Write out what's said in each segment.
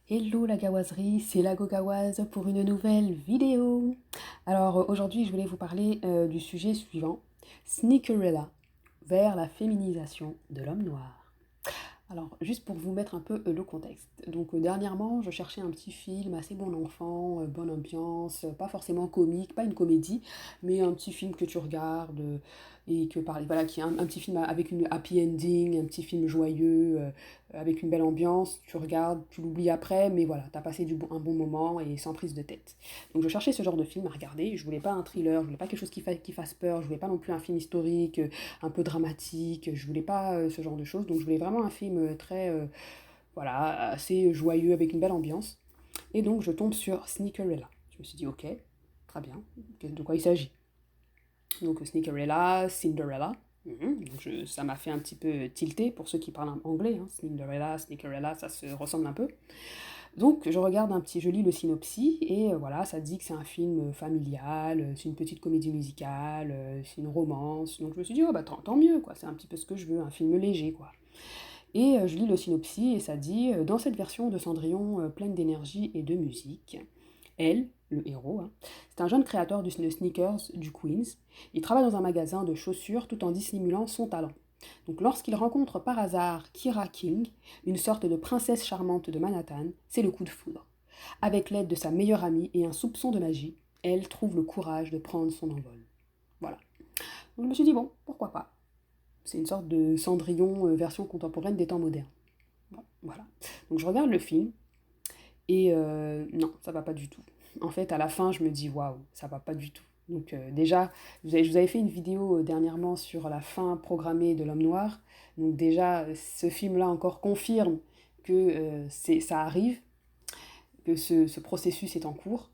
Hello la gawazerie, c'est la Gogawaz pour une nouvelle vidéo. Alors aujourd'hui je voulais vous parler du sujet suivant, Sneakerella, vers la féminisation de l'homme noir. Alors, juste pour vous mettre un peu le contexte. Donc, dernièrement, je cherchais un petit film assez bon enfant, bonne ambiance, pas forcément comique, pas une comédie, mais un petit film que tu regardes et que voilà, qui est un petit film avec une happy ending, un petit film joyeux, avec une belle ambiance. Tu regardes, tu l'oublies après, mais voilà, t'as passé un bon moment et sans prise de tête. Donc, je cherchais ce genre de film à regarder. Je voulais pas un thriller, je voulais pas quelque chose qui fasse peur, je voulais pas non plus un film historique, un peu dramatique. Je voulais pas ce genre de choses. Donc je voulais vraiment un film très, voilà, assez joyeux avec une belle ambiance. Et donc je tombe sur Sneakerella. Je me suis dit, ok, très bien, de quoi il s'agit. Donc Sneakerella, Cinderella. Ça m'a fait un petit peu tilter pour ceux qui parlent anglais. Hein. Cinderella, Sneakerella, ça se ressemble un peu. Donc je regarde je lis le synopsis et voilà, ça dit que c'est un film familial, c'est une petite comédie musicale, c'est une romance. Donc je me suis dit, oh bah tant mieux, quoi, c'est un petit peu ce que je veux, un film léger, quoi. Et je lis le synopsis et ça dit, dans cette version de Cendrillon pleine d'énergie et de musique, elle, le héros, hein, c'est un jeune créateur de sneakers du Queens. Il travaille dans un magasin de chaussures tout en dissimulant son talent. Donc lorsqu'il rencontre par hasard Kira King, une sorte de princesse charmante de Manhattan, c'est le coup de foudre. Avec l'aide de sa meilleure amie et un soupçon de magie, elle trouve le courage de prendre son envol. Voilà. Donc je me suis dit, bon, pourquoi pas. C'est une sorte de Cendrillon version contemporaine des temps modernes. Bon, voilà. Donc je regarde le film et non, ça va pas du tout. En fait, à la fin, je me dis waouh, ça va pas du tout. Donc déjà, je vous avais fait une vidéo dernièrement sur la fin programmée de l'Homme Noir. Donc déjà, ce film-là encore confirme que ça arrive, que ce processus est en cours.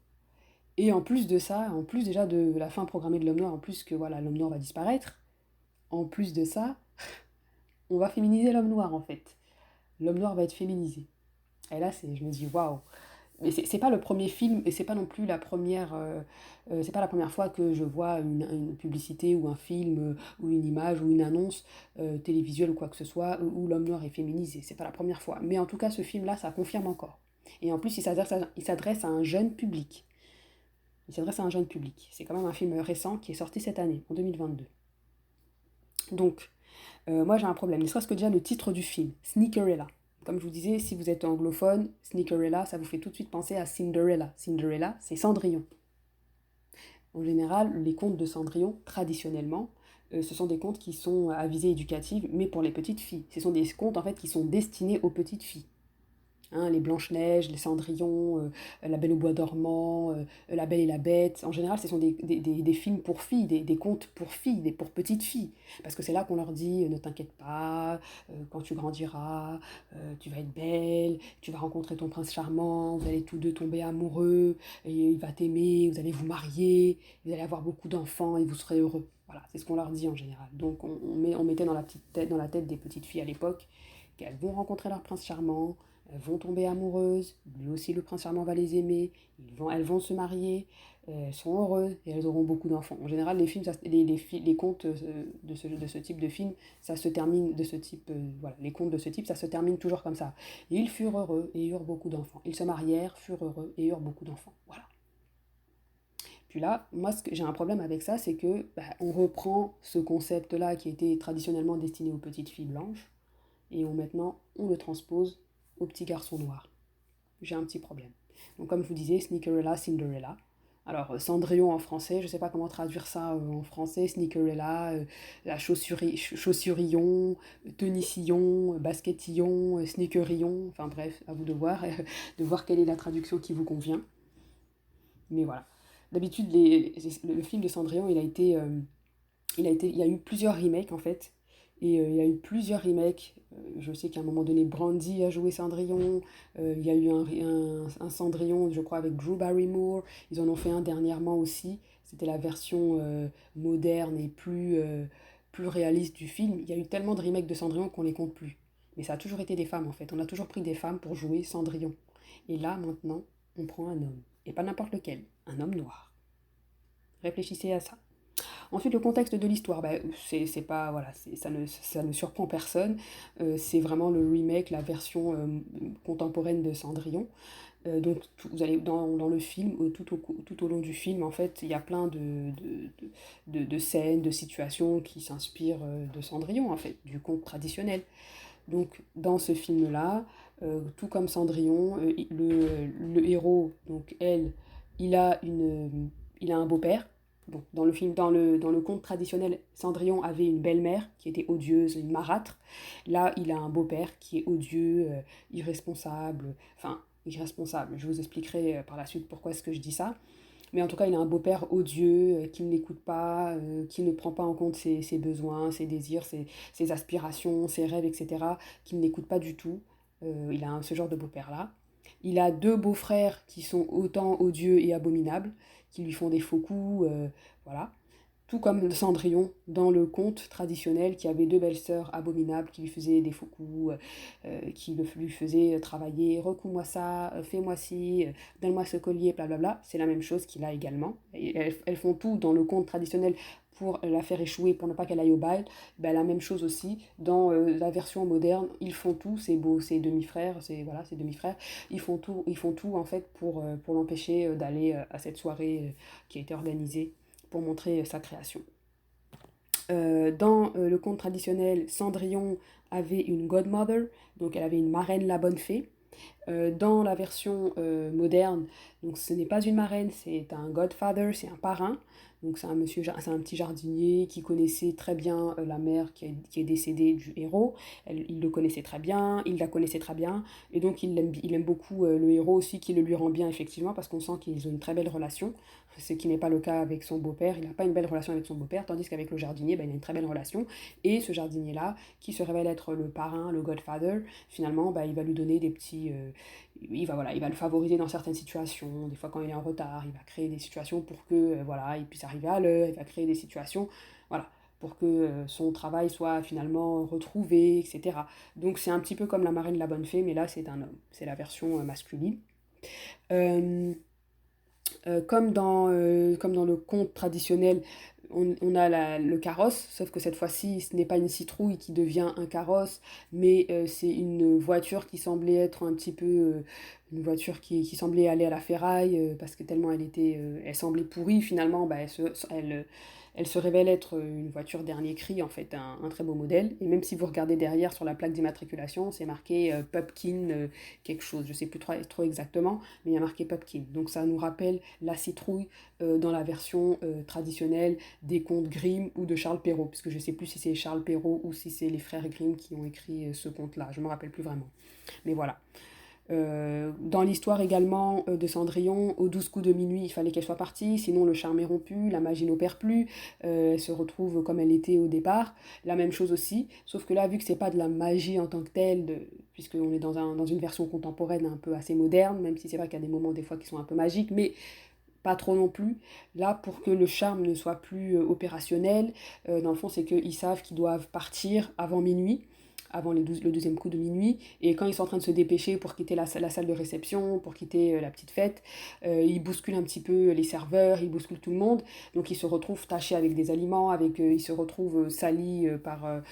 Et en plus de ça, en plus déjà de la fin programmée de l'Homme Noir, en plus que voilà, l'Homme Noir va disparaître, en plus de ça, on va féminiser l'Homme Noir en fait. L'Homme Noir va être féminisé. Et là, je me dis waouh. Mais c'est pas le premier film et c'est pas non plus c'est pas la première fois que je vois une publicité ou un film ou une image ou une annonce télévisuelle ou quoi que ce soit où l'homme noir est féminisé. C'est pas la première fois. Mais en tout cas, ce film-là, ça confirme encore. Et en plus, il s'adresse à un jeune public. Il s'adresse à un jeune public. C'est quand même un film récent qui est sorti cette année, en 2022. Donc, moi j'ai un problème. Ne serait-ce que déjà le titre du film, Sneakerella. Comme je vous disais, si vous êtes anglophone, Sneakerella, ça vous fait tout de suite penser à Cinderella. Cinderella, c'est Cendrillon. En général, les contes de Cendrillon, traditionnellement, ce sont des contes qui sont à visée éducative, mais pour les petites filles. Ce sont des contes en fait qui sont destinés aux petites filles. Hein, les Blanche-Neige, les Cendrillon, La Belle au Bois dormant, La Belle et la Bête. En général, ce sont des films pour filles, des contes pour filles, pour petites filles. Parce que c'est là qu'on leur dit ne t'inquiète pas, quand tu grandiras, tu vas être belle, tu vas rencontrer ton prince charmant, vous allez tous deux tomber amoureux, et il va t'aimer, vous allez vous marier, vous allez avoir beaucoup d'enfants et vous serez heureux. Voilà, c'est ce qu'on leur dit en général. Donc on mettait dans la tête des petites filles à l'époque qu'elles vont rencontrer leur prince charmant, elles vont tomber amoureuses, lui aussi le prince charmant va les aimer, elles vont se marier, elles sont heureuses et elles auront beaucoup d'enfants. En général, les films, les contes de ce type de film, ça se termine de ce type, voilà, les contes de ce type, ça se termine toujours comme ça. Ils furent heureux et eurent beaucoup d'enfants. Ils se marièrent, furent heureux et eurent beaucoup d'enfants. Voilà. Puis là, moi, j'ai un problème avec ça, c'est que on reprend ce concept-là qui était traditionnellement destiné aux petites filles blanches, et maintenant on le transpose aux petits garçons noirs. J'ai un petit problème. Donc comme je vous disais, Sneakerella, Cinderella. Alors Cendrillon en français, je ne sais pas comment traduire ça en français, Sneakerella, la chaussurillon, tenissillon, basketillon, sneakerillon, enfin bref, à vous de voir, de voir quelle est la traduction qui vous convient. Mais voilà. D'habitude, le film de Cendrillon, il y a eu plusieurs remakes en fait. Et il y a eu plusieurs remakes. Je sais qu'à un moment donné, Brandy a joué Cendrillon. Il y a eu un Cendrillon, je crois, avec Drew Barrymore. Ils en ont fait un dernièrement aussi. C'était la version moderne et plus réaliste du film. Il y a eu tellement de remakes de Cendrillon qu'on les compte plus. Mais ça a toujours été des femmes en fait. On a toujours pris des femmes pour jouer Cendrillon. Et là, maintenant, on prend un homme. Et pas n'importe lequel. Un homme noir. Réfléchissez à ça. Ensuite, le contexte de l'histoire, bah, c'est pas, voilà, ça ne surprend personne. C'est vraiment le remake, la version contemporaine de Cendrillon. Donc vous allez dans le film, tout au long du film, en fait, il y a plein de scènes, de situations qui s'inspirent de Cendrillon, en fait, du conte traditionnel. Donc dans ce film-là, tout comme Cendrillon, le héros, donc elle, il a, il a un beau-père. Bon, dans le film, dans le conte traditionnel, Cendrillon avait une belle-mère qui était odieuse, une marâtre. Là, il a un beau-père qui est odieux, irresponsable, enfin, irresponsable. Je vous expliquerai par la suite pourquoi est-ce que je dis ça. Mais en tout cas, il a un beau-père odieux, qui ne l'écoute pas, qui ne prend pas en compte ses besoins, ses désirs, ses aspirations, ses rêves, etc., qui ne l'écoute pas du tout. Il a ce genre de beau-père-là. Il a deux beaux-frères qui sont autant odieux et abominables, qui lui font des faux coups, voilà. Tout comme Cendrillon dans le conte traditionnel qui avait deux belles-sœurs abominables qui lui faisaient des faux coups, qui lui faisaient travailler, recouds-moi ça, fais-moi ci, donne-moi ce collier, blablabla. C'est la même chose qu'il a également. Et elles font tout dans le conte traditionnel pour la faire échouer, pour ne pas qu'elle aille au bal. Ben, la même chose aussi dans la version moderne. Ils font tout, c'est beau, ces demi-frères, voilà, ces demi-frères, ils font tout en fait pour l'empêcher d'aller à cette soirée qui a été organisée pour montrer sa création. Dans le conte traditionnel, Cendrillon avait une godmother, donc elle avait une marraine la bonne fée. Dans la version moderne, donc ce n'est pas une marraine, c'est un godfather, c'est un parrain. Donc c'est un monsieur, c'est un petit jardinier qui connaissait très bien la mère qui est décédée du héros. Il le connaissait très bien, il la connaissait très bien, et donc il aime beaucoup le héros aussi, qui le lui rend bien effectivement, parce qu'on sent qu'ils ont une très belle relation, ce qui n'est pas le cas avec son beau-père. Il n'a pas une belle relation avec son beau-père, tandis qu'avec le jardinier, ben, il a une très belle relation. Et ce jardinier-là, qui se révèle être le parrain, le godfather, finalement, ben, il va lui donner des petits... voilà, il va le favoriser dans certaines situations. Des fois, quand il est en retard, il va créer des situations pour que voilà, il puisse arriver à l'heure. Il va créer des situations, voilà, pour que son travail soit finalement retrouvé, etc. Donc c'est un petit peu comme la marraine de la bonne fée, mais là c'est un homme. C'est la version masculine. Euh, comme dans le conte traditionnel, on a le carrosse, sauf que cette fois-ci, ce n'est pas une citrouille qui devient un carrosse, mais c'est une voiture qui semblait être un petit peu... une voiture qui semblait aller à la ferraille, parce que tellement elle semblait pourrie, finalement, bah, elle se révèle être une voiture dernier cri, en fait, un très beau modèle. Et même si vous regardez derrière sur la plaque d'immatriculation, c'est marqué Pumpkin quelque chose, je ne sais plus trop exactement, mais il y a marqué Pumpkin. Donc ça nous rappelle la citrouille dans la version traditionnelle des contes Grimm ou de Charles Perrault, parce que je ne sais plus si c'est Charles Perrault ou si c'est les frères Grimm qui ont écrit ce conte-là, je ne me rappelle plus vraiment. Mais voilà. Dans l'histoire également de Cendrillon, aux 12 coups de minuit, il fallait qu'elle soit partie, sinon le charme est rompu, la magie n'opère plus, elle se retrouve comme elle était au départ. La même chose aussi, sauf que là, vu que c'est pas de la magie en tant que telle, puisqu'on est dans une version contemporaine un peu assez moderne, même si c'est vrai qu'il y a des moments des fois qui sont un peu magiques, mais pas trop non plus. Là, pour que le charme ne soit plus opérationnel, dans le fond, c'est qu'ils savent qu'ils doivent partir avant minuit, avant le deuxième coup de minuit, et quand ils sont en train de se dépêcher pour quitter la salle de réception, pour quitter la petite fête, ils bousculent un petit peu les serveurs, ils bousculent tout le monde, donc ils se retrouvent tachés avec des aliments, ils se retrouvent salis par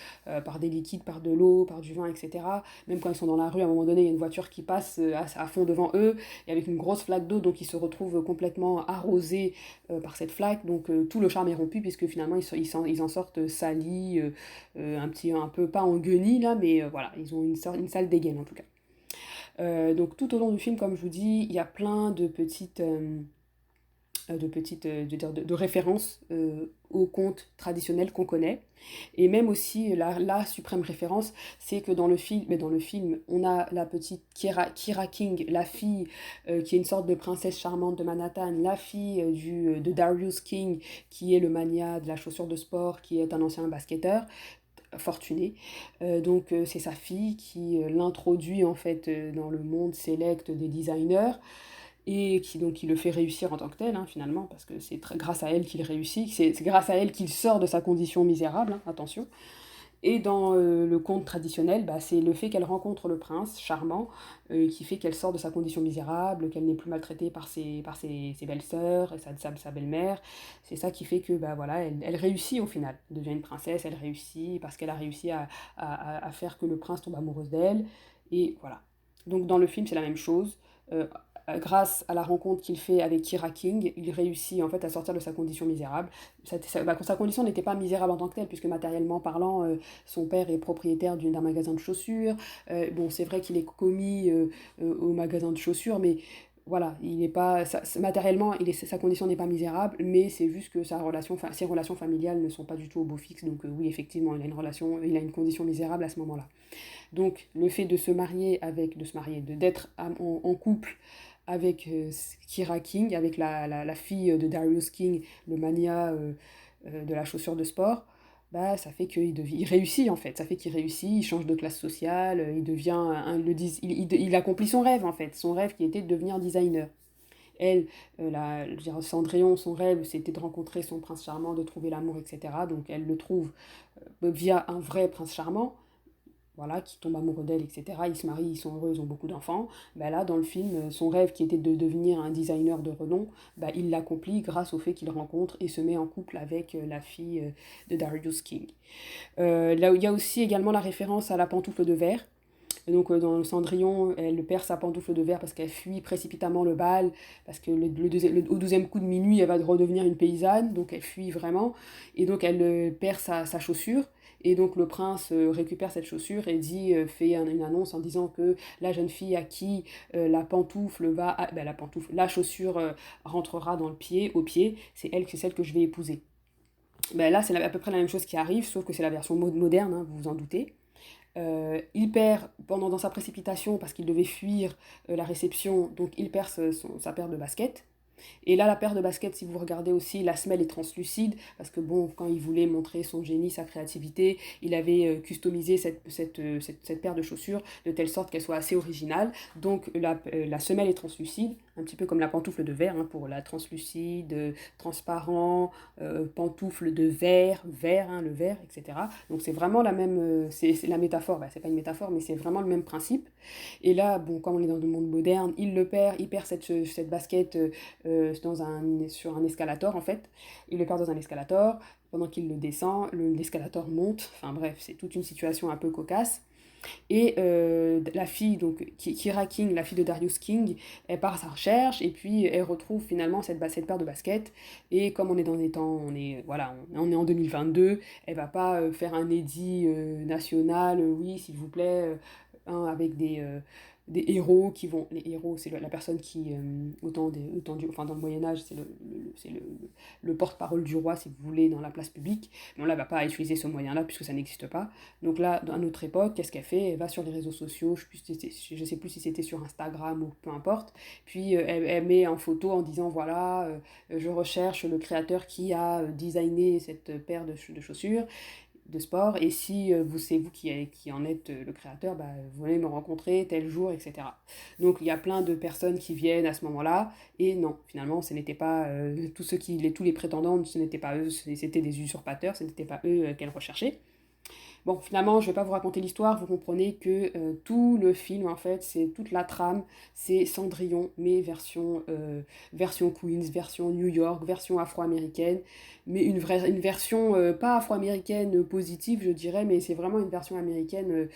des liquides, par de l'eau, par du vin, etc. Même quand ils sont dans la rue, à un moment donné, il y a une voiture qui passe à fond devant eux, et avec une grosse flaque d'eau, donc ils se retrouvent complètement arrosés par cette flaque, donc tout le charme est rompu, puisque finalement ils en sortent salis, un peu, pas en guenilles, là, mais voilà, ils ont une sale dégaine en tout cas. Donc tout au long du film, comme je vous dis, il y a plein de références aux contes traditionnels qu'on connaît. Et même aussi, la suprême référence, c'est que dans le film, on a la petite Kira King, la fille qui est une sorte de princesse charmante de Manhattan, la fille de Darius King, qui est le mania de la chaussure de sport, qui est un ancien basketteur fortuné. Donc c'est sa fille qui l'introduit en fait dans le monde sélect des designers et qui le fait réussir en tant que tel, hein, finalement, parce que grâce à elle qu'il réussit, c'est grâce à elle qu'il sort de sa condition misérable, hein, attention. Et dans le conte traditionnel, bah, c'est le fait qu'elle rencontre le prince charmant qui fait qu'elle sort de sa condition misérable, qu'elle n'est plus maltraitée par ses belles-sœurs et sa belle-mère. C'est ça qui fait que bah, voilà, elle réussit au final. Elle devient une princesse, elle réussit parce qu'elle a réussi à faire que le prince tombe amoureux d'elle. Et voilà. Donc dans le film, c'est la même chose. Euh, Grâce à la rencontre qu'il fait avec Kira King, il réussit en fait à sortir de sa condition misérable. Sa condition n'était pas misérable en tant que telle, puisque matériellement parlant, son père est propriétaire d'un magasin de chaussures. Bon, c'est vrai qu'il est commis au magasin de chaussures, mais voilà, il est pas, matériellement, sa condition n'est pas misérable, mais c'est juste que ses relations familiales ne sont pas du tout au beau fixe. Donc oui, effectivement, il a une condition misérable à ce moment-là. Donc le fait d'être en couple avec Kira King, avec la fille de Darius King, le mania de la chaussure de sport, bah, ça fait il réussit en fait, ça fait qu'il réussit, il change de classe sociale, il devient, il accomplit son rêve en fait, son rêve qui était de devenir designer. Elle, je dirais Cendrillon, son rêve, c'était de rencontrer son prince charmant, de trouver l'amour, etc. Donc elle le trouve via un vrai prince charmant, voilà, qui tombe amoureux d'elle, etc. Ils se marient, ils sont heureux, ils ont beaucoup d'enfants. Ben là, dans le film, son rêve qui était de devenir un designer de renom, ben, il l'accomplit grâce au fait qu'il rencontre et se met en couple avec la fille de Darius King. Là, il y a aussi également la référence à la pantoufle de verre. Et donc dans le Cendrillon, elle perd sa pantoufle de verre parce qu'elle fuit précipitamment le bal, parce que au 12e coup de minuit, elle va redevenir une paysanne, donc elle fuit vraiment, et donc elle perd sa chaussure. Et donc le prince récupère cette chaussure et fait une annonce en disant que la jeune fille à qui la chaussure rentrera dans le pied, au pied, c'est celle que je vais épouser. Ben là, c'est à peu près la même chose qui arrive, sauf que c'est la version moderne, hein, vous vous en doutez. Il perd dans sa précipitation parce qu'il devait fuir la réception, donc il perd sa paire de baskets. Et là, la paire de baskets, si vous regardez aussi, la semelle est translucide, parce que bon, quand il voulait montrer son génie, sa créativité, il avait customisé cette paire de chaussures de telle sorte qu'elle soit assez originale. Donc la semelle est translucide, un petit peu comme la pantoufle de verre, hein, pour la translucide, transparent, pantoufle de verre, hein, le verre, etc. Donc c'est vraiment la même, c'est la métaphore, bah, c'est pas une métaphore, mais c'est vraiment le même principe. Et là, bon, comme on est dans le monde moderne, il perd cette basket sur un escalator en fait. Il le perd dans un escalator, pendant qu'il le descend, l'escalator monte, enfin bref, c'est toute une situation un peu cocasse. Et la fille, donc Kira King, la fille de Darius King, elle part à sa recherche et puis elle retrouve finalement cette paire de baskets. Et comme on est dans des temps, on est en 2022, elle va pas faire un édit national, oui s'il vous plaît, avec des héros qui vont. Les héros, c'est la personne qui, enfin dans le Moyen-Âge, c'est le porte-parole du roi, si vous voulez, dans la place publique. Mais là, elle ne va pas utiliser ce moyen-là puisque ça n'existe pas. Donc là, à notre époque, qu'est-ce qu'elle fait? Elle va sur les réseaux sociaux, je ne sais plus si c'était sur Instagram ou peu importe. Puis elle met en photo en disant voilà, je recherche le créateur qui a designé cette paire de chaussures de sport, et si c'est vous qui en êtes le créateur, bah, vous venez me rencontrer tel jour, etc. Donc il y a plein de personnes qui viennent à ce moment-là, et non, finalement, ce n'était pas tous les prétendants, ce n'étaient pas eux, c'était des usurpateurs, ce n'était pas eux qu'elle recherchait. Bon, finalement, je ne vais pas vous raconter l'histoire, vous comprenez que tout le film, en fait, c'est toute la trame, c'est Cendrillon, mais version Queens, version New York, version afro-américaine, mais une version pas afro-américaine positive, je dirais, mais c'est vraiment une version américaine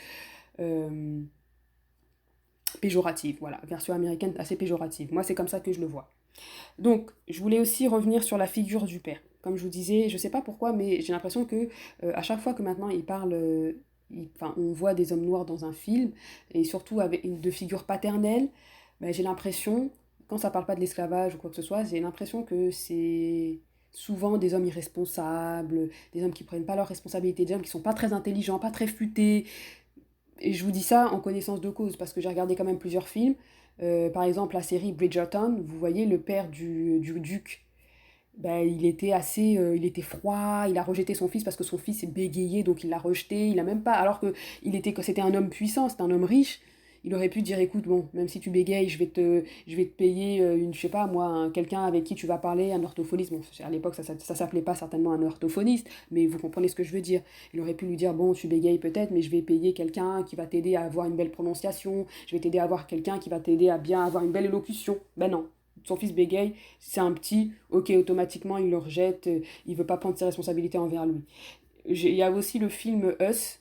euh, péjorative, voilà, version américaine assez péjorative. Moi, c'est comme ça que je le vois. Donc, je voulais aussi revenir sur la figure du père. Comme je vous disais, je ne sais pas pourquoi, mais j'ai l'impression que à chaque fois que maintenant il parle, on voit des hommes noirs dans un film, et surtout avec de figures paternelles, ben, j'ai l'impression, quand ça parle pas de l'esclavage ou quoi que ce soit, j'ai l'impression que c'est souvent des hommes irresponsables, des hommes qui prennent pas leurs responsabilités, des hommes qui sont pas très intelligents, pas très futés. Et je vous dis ça en connaissance de cause, parce que j'ai regardé quand même plusieurs films. Par exemple, la série Bridgerton, vous voyez le père du duc, ben, il était froid, il a rejeté son fils parce que son fils est bégayé, donc il l'a rejeté, il a même pas, alors que c'était un homme puissant, c'était un homme riche, Il aurait pu dire, écoute, bon, même si tu bégayes, je vais te payer je sais pas, moi, quelqu'un avec qui tu vas parler, un orthophoniste. Bon, à l'époque, ça s'appelait pas certainement un orthophoniste, mais vous comprenez ce que je veux dire. Il aurait pu lui dire, bon, tu bégayes peut-être, mais je vais payer quelqu'un qui va t'aider à avoir une belle prononciation, je vais t'aider à avoir quelqu'un qui va t'aider à bien avoir une belle élocution. Ben non. Son fils bégaye, c'est un petit, ok, automatiquement il le rejette, il veut pas prendre ses responsabilités envers lui. Il y a aussi le film Us,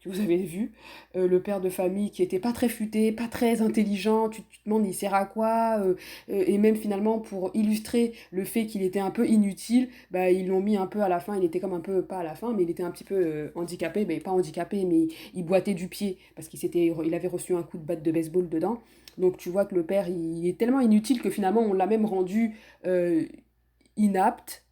que vous avez vu, le père de famille qui était pas très futé, pas très intelligent, tu te demandes il sert à quoi, et même finalement pour illustrer le fait qu'il était un peu inutile, bah, ils l'ont mis un peu à la fin, il était comme un peu, pas à la fin, mais il était un petit peu handicapé, mais pas handicapé, mais il boitait du pied, parce il avait reçu un coup de batte de baseball dedans, donc tu vois que le père il est tellement inutile que finalement on l'a même rendu inapte,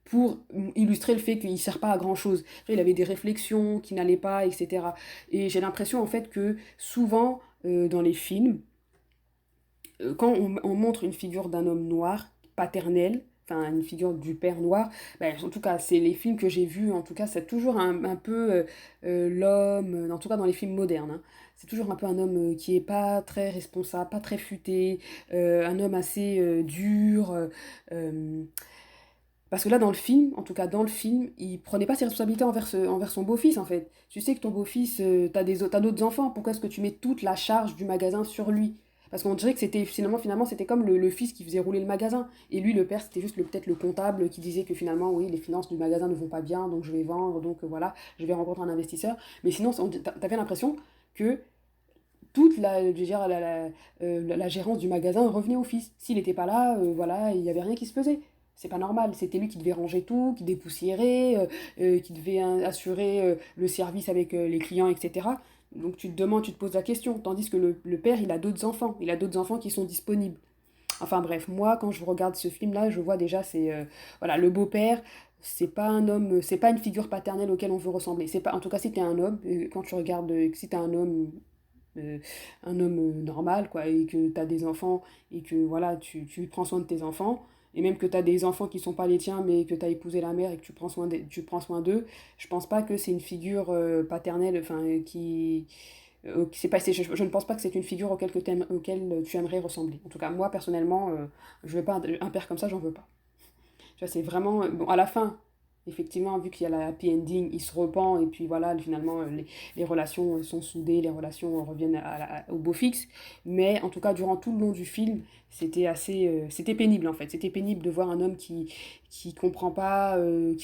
pour illustrer le fait qu'il ne sert pas à grand chose. Il avait des réflexions qui n'allaient pas, etc. Et j'ai l'impression en fait que souvent dans les films, quand on montre une figure d'un homme noir, paternel, enfin une figure du père noir, ben, en tout cas c'est les films que j'ai vus, en tout cas c'est toujours un peu l'homme, en tout cas dans les films modernes, hein, c'est toujours un peu un homme qui est pas très responsable, pas très futé, un homme assez dur. Euh, parce que là, dans le film, en tout cas dans le film, il prenait pas ses responsabilités envers son beau-fils, en fait. Tu sais que ton beau-fils, t'as d'autres enfants, pourquoi est-ce que tu mets toute la charge du magasin sur lui? Parce qu'on dirait que c'était finalement c'était comme le fils qui faisait rouler le magasin. Et lui, le père, c'était juste peut-être le comptable qui disait que finalement, oui, les finances du magasin ne vont pas bien, donc je vais vendre, donc voilà, je vais rencontrer un investisseur. Mais sinon, t'avais l'impression que toute je veux dire, la gérance du magasin revenait au fils. S'il n'était pas là, voilà, il n'y avait rien qui se faisait. C'est pas normal. C'était lui qui devait ranger tout, qui dépoussiérait, qui devait assurer le service avec les clients, etc. Donc tu te demandes, tu te poses la question. Tandis que le père, il a d'autres enfants. Il a d'autres enfants qui sont disponibles. Enfin bref, moi, quand je regarde ce film-là, je vois déjà, c'est voilà, le beau-père. C'est pas un homme, c'est pas une figure paternelle auquel on veut ressembler. C'est pas, en tout cas, si t'es un homme, quand tu regardes, si t'es euh, un homme normal, quoi, et que tu as des enfants, et que voilà, tu prends soin de tes enfants, et même que tu as des enfants qui sont pas les tiens, mais que tu as épousé la mère et que tu prends soin d'eux, je pense pas que c'est une figure paternelle, enfin, c'est pas, je ne pense pas que c'est une figure auquel tu aimerais ressembler. En tout cas, moi, personnellement, je veux pas un père comme ça, j'en veux pas. Tu vois, c'est vraiment. Bon, à la fin, effectivement, vu qu'il y a la happy ending, il se repent, et puis voilà, finalement, les relations sont soudées, les relations reviennent au beau fixe. Mais en tout cas, durant tout le long du film, c'était pénible en fait. C'était pénible de voir un homme qui comprend pas, le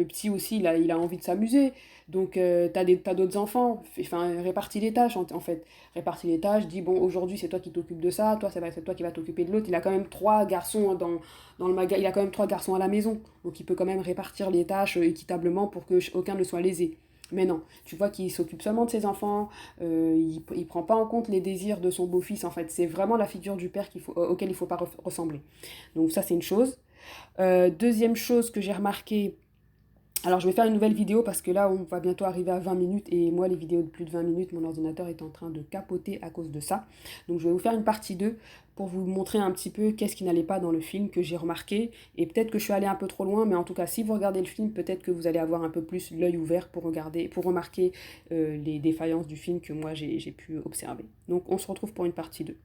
petit aussi, il a envie de s'amuser. Donc, t'as d'autres enfants, enfin, répartis les tâches en fait. Répartis les tâches, dis bon, aujourd'hui c'est toi qui t'occupes de ça, c'est toi qui vas t'occuper de l'autre. Il a quand même trois garçons dans le magasin, il a quand même trois garçons à la maison, donc il peut quand même répartir les tâches équitablement pour que aucun ne soit lésé. Mais non, tu vois qu'il s'occupe seulement de ses enfants, il prend pas en compte les désirs de son beau-fils, en fait. C'est vraiment la figure du père auquel il faut pas ressembler. Donc ça, c'est une chose. Deuxième chose que j'ai remarqué, alors je vais faire une nouvelle vidéo parce que là on va bientôt arriver à 20 minutes et moi les vidéos de plus de 20 minutes, mon ordinateur est en train de capoter à cause de ça. Donc je vais vous faire une partie 2 pour vous montrer un petit peu qu'est-ce qui n'allait pas dans le film que j'ai remarqué. Et peut-être que je suis allée un peu trop loin, mais en tout cas si vous regardez le film, peut-être que vous allez avoir un peu plus l'œil ouvert pour remarquer les défaillances du film que moi j'ai pu observer. Donc on se retrouve pour une partie 2.